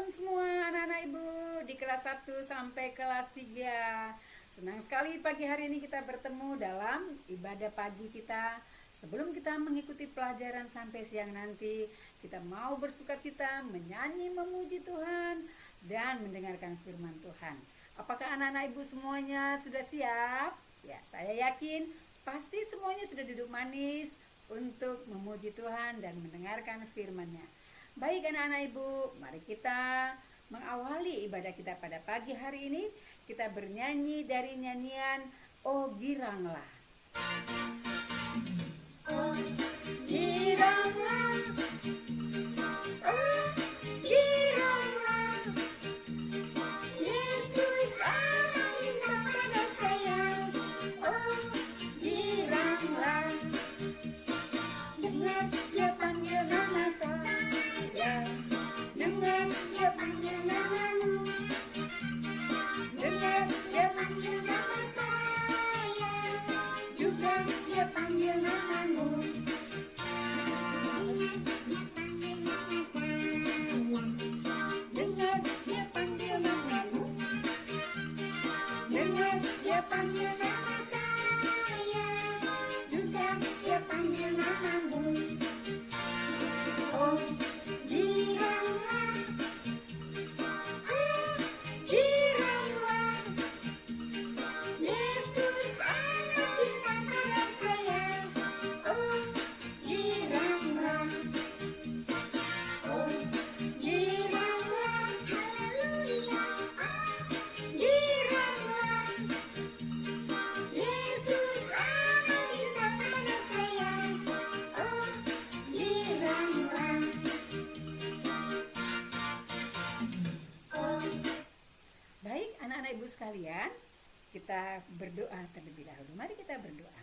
Shalom semua anak-anak ibu di kelas 1 sampai kelas 3. Senang sekali pagi hari ini kita bertemu dalam ibadah pagi kita. Sebelum kita mengikuti pelajaran sampai siang nanti, kita mau bersukacita, menyanyi, memuji Tuhan, dan mendengarkan firman Tuhan. Apakah anak-anak ibu semuanya sudah siap? Ya, saya yakin pasti semuanya sudah duduk manis untuk memuji Tuhan dan mendengarkan firman-Nya. Baik anak-anak ibu, mari kita mengawali ibadah kita pada pagi hari ini. Kita bernyanyi dari nyanyian Oh Giranglah. Oh giranglah, oh giranglah, Yesus anak cinta pada saya. Oh giranglah, dengar dia panggil nama saya, dengar dia panggil namamu, dengar dia panggil nama saya, juga dia panggil namamu. Dengar dia panggil namamu, dengar dia panggil nama saya, juga dia panggil namamu. Oh giranglah, oh giranglah, Yesus anak cinta pada saya. Oh giranglah, oh giranglah, haleluya. Oh giranglah, Yesus anak cinta pada saya. Oh giranglah, oh. Baik anak-anak ibu sekalian, kita berdoa terlebih dahulu. Mari kita berdoa.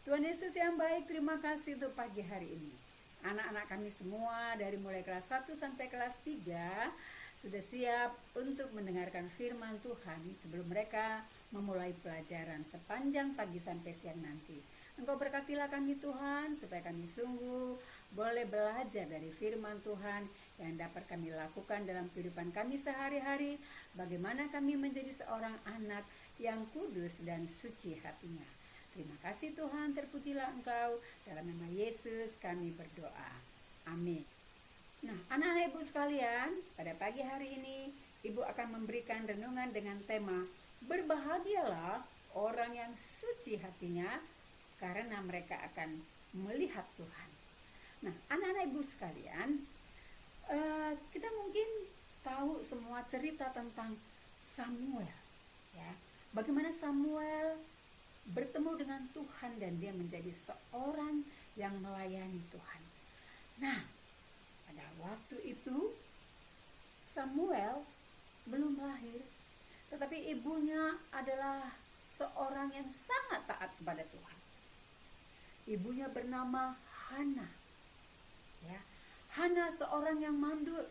Tuhan Yesus yang baik, terima kasih untuk pagi hari ini. Anak-anak kami semua dari mulai kelas 1 sampai kelas 3 sudah siap untuk mendengarkan firman Tuhan sebelum mereka memulai pelajaran sepanjang pagi sampai siang nanti. Engkau berkatilah kami Tuhan, supaya kami sungguh boleh belajar dari firman Tuhan yang dapat kami lakukan dalam kehidupan kami sehari-hari. Bagaimana kami menjadi seorang anak yang kudus dan suci hatinya. Terima kasih Tuhan, terpujilah Engkau. Dalam nama Yesus kami berdoa. Amin. Nah, anak-anak ibu sekalian, pada pagi hari ini ibu akan memberikan renungan dengan tema berbahagialah orang yang suci hatinya, karena mereka akan melihat Tuhan. Nah, anak-anak ibu sekalian, kita mungkin tahu semua cerita tentang Samuel, ya. Bagaimana Samuel bertemu dengan Tuhan dan dia menjadi seorang yang melayani Tuhan. Nah, pada waktu itu Samuel belum lahir, tetapi ibunya adalah seorang yang sangat taat kepada Tuhan. Ibunya bernama Hana, ya. Hana seorang yang mandul.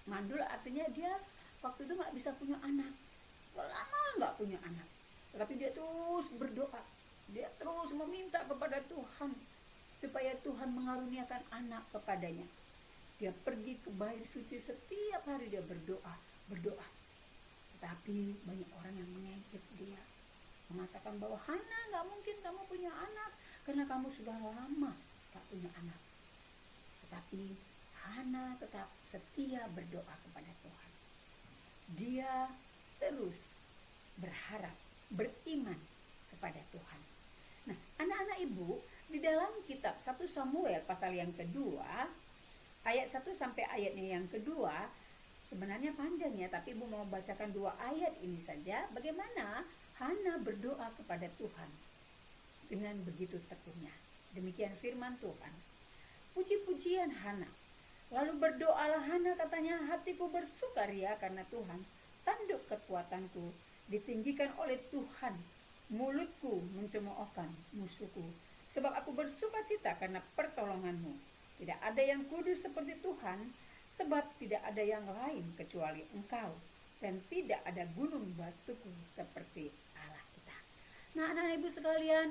Mandul artinya dia waktu itu nggak bisa punya anak, lama nggak punya anak. Tetapi dia terus berdoa, dia terus meminta kepada Tuhan supaya Tuhan mengaruniakan anak kepadanya. Dia pergi ke bait suci setiap hari, dia berdoa. Tetapi banyak orang yang mengejek dia, mengatakan bahwa Hana, nggak mungkin kamu punya anak karena kamu sudah lama tak punya anak. Tetapi Hana tetap setia berdoa kepada Tuhan. Dia terus berharap, beriman kepada Tuhan. Nah, anak-anak ibu, di dalam kitab 1 Samuel pasal yang kedua, ayat 1 sampai ayatnya yang kedua, sebenarnya panjang ya, tapi ibu mau bacakan 2 ayat ini saja. Bagaimana Hana berdoa kepada Tuhan dengan begitu tekunnya. Demikian firman Tuhan. Puji-pujian Hana. Lalu berdoalah Hana, katanya, hatiku bersukaria karena Tuhan, tanduk kekuatanku ditinggikan oleh Tuhan, mulutku mencemoohkan musuhku, sebab aku bersukacita karena pertolonganmu. Tidak ada yang kudus seperti Tuhan, sebab tidak ada yang lain kecuali Engkau, dan tidak ada gunung batuku seperti Allah kita. Nah, anak-anak ibu sekalian,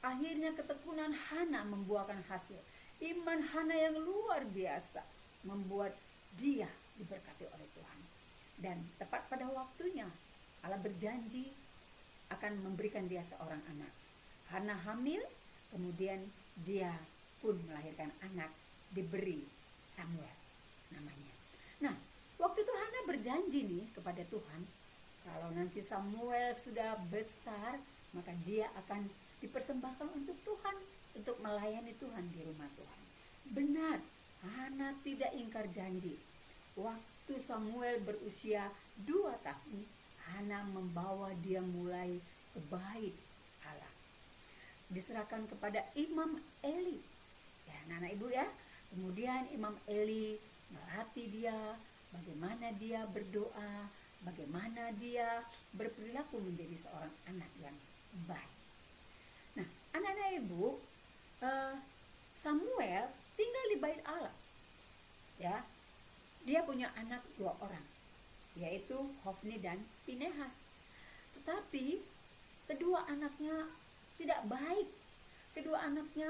akhirnya ketekunan Hana membuahkan hasil. Iman Hana yang luar biasa membuat dia diberkati oleh Tuhan. Dan tepat pada waktunya Allah berjanji akan memberikan dia seorang anak. Hana hamil, kemudian dia pun melahirkan anak, diberi Samuel namanya. Nah, waktu itu Hana berjanji nih kepada Tuhan, kalau nanti Samuel sudah besar, maka dia akan dipersembahkan untuk Tuhan, untuk melayani Tuhan di rumah Tuhan. Benar, Hana tidak ingkar janji. Waktu Samuel berusia 2 tahun, Hana membawa dia mulai ke bait Allah. Diserahkan kepada Imam Eli. Ya, anak-anak ibu ya. Kemudian Imam Eli melatih dia bagaimana dia berdoa, bagaimana dia berperilaku menjadi seorang anak yang baik. Nah, anak-anak ibu, Samuel tinggal di bait Allah. Ya, dia punya anak 2 orang, yaitu Hofni dan Pinehas. Tetapi kedua anaknya tidak baik. Kedua anaknya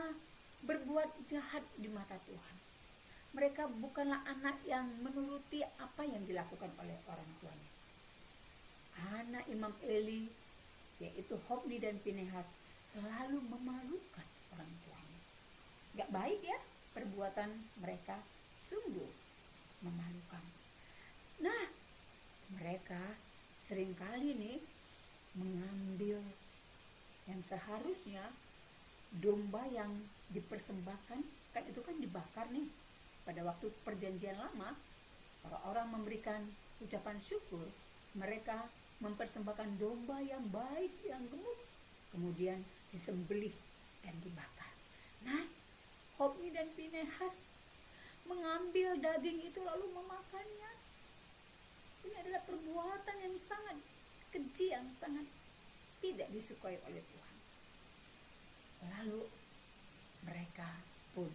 berbuat jahat di mata Tuhan. Mereka bukanlah anak yang menuruti apa yang dilakukan oleh orang tuanya. Anak Imam Eli, yaitu Hofni dan Pinehas, selalu memalukan orang tuanya. Gak baik ya, perbuatan mereka sungguh memalukan. Nah, mereka seringkali nih mengambil yang seharusnya domba yang dipersembahkan, kan itu kan dibakar nih. Pada waktu perjanjian lama, orang-orang memberikan ucapan syukur, mereka mempersembahkan domba yang baik, yang gemuk, kemudian disembelih dan dibakar. Nah, Hofni dan Pinehas mengambil daging itu lalu memakannya. Ini adalah perbuatan yang sangat keji, yang sangat tidak disukai oleh Tuhan. Lalu mereka pun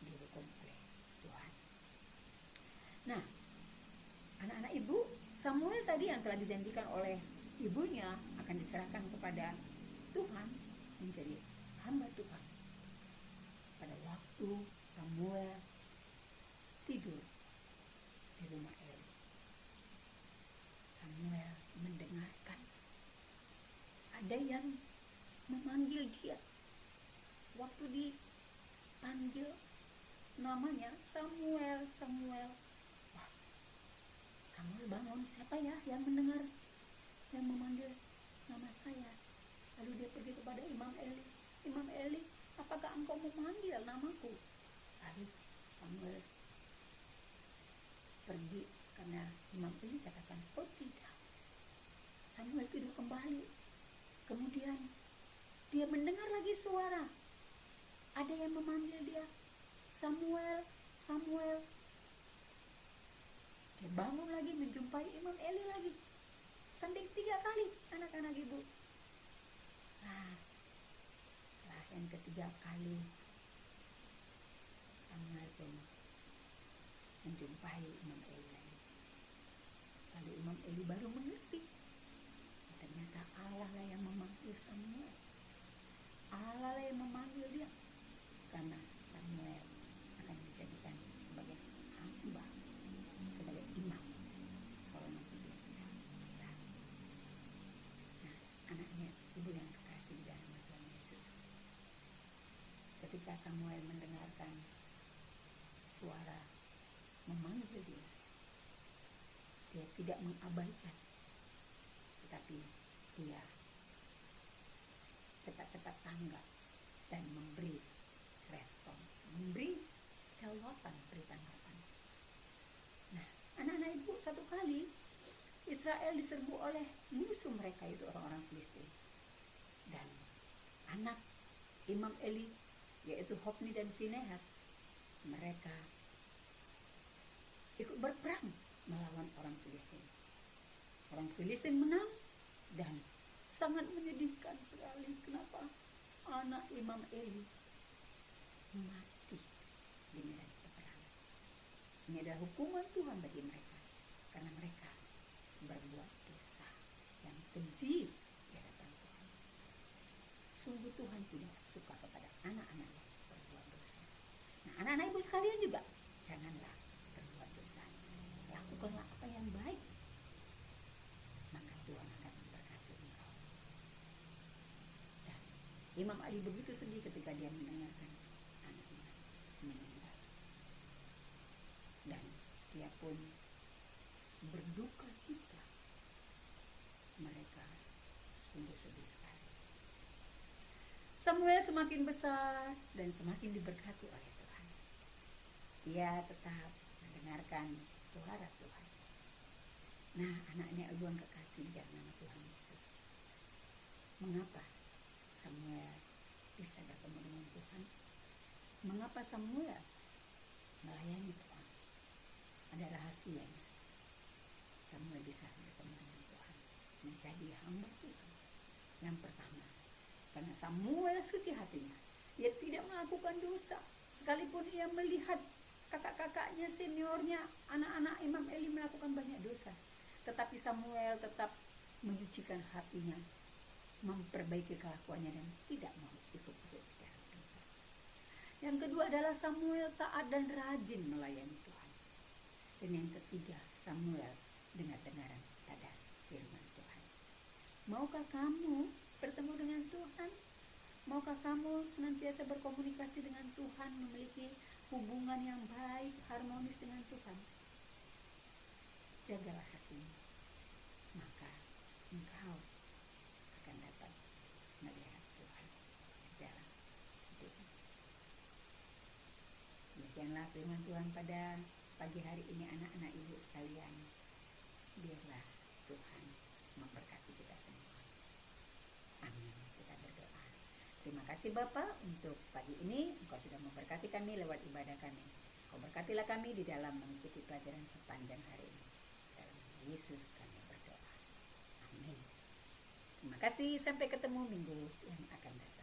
dihukum oleh Tuhan. Nah, anak-anak ibu, Samuel tadi yang telah dijanjikan oleh ibunya akan diserahkan kepada Tuhan menjadi hamba Tuhan. Pada waktu Samuel tidur di rumah Eli, Samuel mendengarkan ada yang memanggil dia. Waktu dipanggil namanya Samuel, Samuel. Wah, Samuel bangun, siapa ya yang mendengar, yang memanggil nama saya? Lalu dia pergi kepada Imam Eli. Imam Eli, apakah engkau memanggil namaku? Lalu Samuel pergi karena Imam Eli katakan, oh tidak. Samuel tidur kembali. Kemudian dia mendengar lagi suara. Ada yang memanggil dia, Samuel, Samuel. Dia bangun lagi menjumpai Imam Eli lagi. Sampai 3 kali anak-anak ibu. Nah, setelah yang ketiga kali, Samuel pun menjumpai Imam Eli lagi. Lalu Imam Eli baru mengerti. Ternyata Allah lah yang memanggil Samuel. Allah lah yang memanggil dia. Karena Samuel akan dijadikan sebagai hamba, sebagai imam kalau nanti dia sudah besar. Nah, anaknya ibu yang kekasih di dalam Tuhan Yesus, ketika Samuel mendengarkan suara memanggil dia tidak mengabaikan, tetapi dia cepat-cepat tanggap dan memberi respons, memberi jawaban, beri tanggapan. Nah, anak-anak ibu, satu kali Israel diserbu oleh musuh mereka, itu orang-orang Filistin. Dan anak Imam Eli, yaitu Hofni dan Pinehas, mereka ikut berperang melawan orang Filistin. Orang Filistin menang dan sangat menyedihkan sekali. Kenapa anak Imam Eli mati di medan peperangan? Ini adalah hukuman Tuhan bagi mereka karena mereka berbuat dosa yang keji di hadapan Tuhan. Sungguh Tuhan tidak suka kepada anak-anak yang berbuat dosa. Nah, anak-anak ibu sekalian juga janganlah berbuat dosa. Imam Ali begitu sedih ketika dia mendengarkan anaknya meninggal. Dan dia pun berduka cita. Mereka sungguh sedih sekali. Samuel semakin besar dan semakin diberkati oleh Tuhan. Dia tetap mendengarkan suara Tuhan. Nah, anaknya yang kekasih dalam nama Tuhan Yesus, mengapa Samuel bisa bertemu dengan Tuhan? Mengapa Samuel melayani Tuhan? Ada rahasianya. Samuel bisa bertemu dengan Tuhan, menjadi hamba Tuhan. Yang pertama, karena Samuel suci hatinya, ia tidak melakukan dosa. Sekalipun ia melihat kakak-kakaknya, seniornya, anak-anak Imam Eli melakukan banyak dosa, tetapi Samuel tetap menyucikan hatinya, memperbaiki kelakuannya dan tidak mau ikut-ikut dalam dosa. Yang kedua adalah Samuel taat dan rajin melayani Tuhan. Dan yang ketiga, Samuel dengar-dengaran pada firman Tuhan. Maukah kamu bertemu dengan Tuhan? Maukah kamu senantiasa berkomunikasi dengan Tuhan, memiliki hubungan yang baik, harmonis dengan Tuhan? Jagalah hatimu, maka engkau akan dapat melihat Tuhan di dalam hidupmu. Demikianlah firman Tuhan pada pagi hari ini, anak-anak ibu sekalian. Biarlah Tuhan memberkati kita semua. Amin. Kita berdoa. Terima kasih Bapa untuk pagi ini. Engkau sudah memberkati kami lewat ibadah kami. Engkau berkatilah kami di dalam mengikuti pelajaran sepanjang hari ini. Dalam Yesus kami berdoa. Amin. Terima kasih. Sampai ketemu minggu yang akan datang.